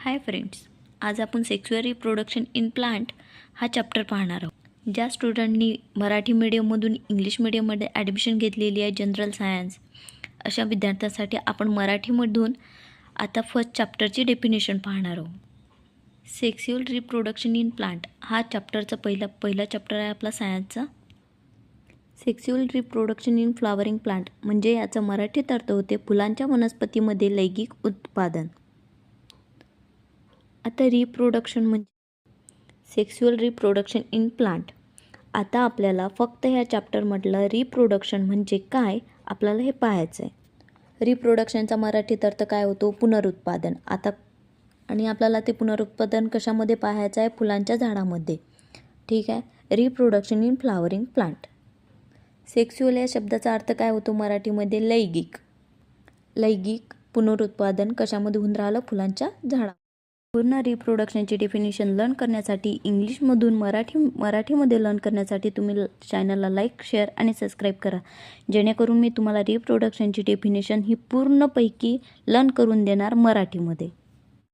Hi friends, आज आपण sexual reproduction in plant हा चॅप्टर पाहणार आहोत. ज्या स्टुडंटनी मराठी मीडियममधून इंग्लिश मीडियममध्ये ॲडमिशन घेतलेली आहे जनरल सायन्स, अशा विद्यार्थ्यांसाठी आपण मराठीमधून आता फर्स्ट चॅप्टरची डेफिनेशन पाहणार आहोत. सेक्शुअल रिप्रोडक्शन इन प्लांट हा चॅप्टरचा पहिला चॅप्टर आहे आपला सायन्सचा. Sexual reproduction in flowering plant म्हणजे याचा मराठीत अर्थ होते फुलांच्या वनस्पतीमध्ये लैंगिक उत्पादन. आता रिप्रोडक्शन म्हणजे सेक्शुअल रिप्रोडक्शन इन प्लांट. आता आपल्याला फक्त ह्या चॅप्टरमधलं रिप्रोडक्शन म्हणजे काय आपल्याला हे पाहायचं आहे. रिप्रोडक्शनचा मराठीत अर्थ काय होतो? पुनरुत्पादन. आणि आपल्याला ते पुनरुत्पादन कशामध्ये पाहायचं आहे? फुलांच्या झाडामध्ये. ठीक आहे. Reproduction in flowering plant. Sexual या शब्दाचा अर्थ काय होतो मराठीमध्ये? लैंगिक पुनरुत्पादन कशामध्ये होऊन राहिलं? फुलांच्या झाडा. पूर्ण रिप्रोडक्शनची डेफिनेशन लर्न करण्यासाठी इंग्लिशमधून मराठीमध्ये लर्न करण्यासाठी तुम्ही चॅनलला लाईक, शेअर आणि सबस्क्राईब करा, जेणेकरून मी तुम्हाला रिप्रोडक्शनची डेफिनेशन ही पूर्णपैकी लर्न करून देणार मराठीमध्ये.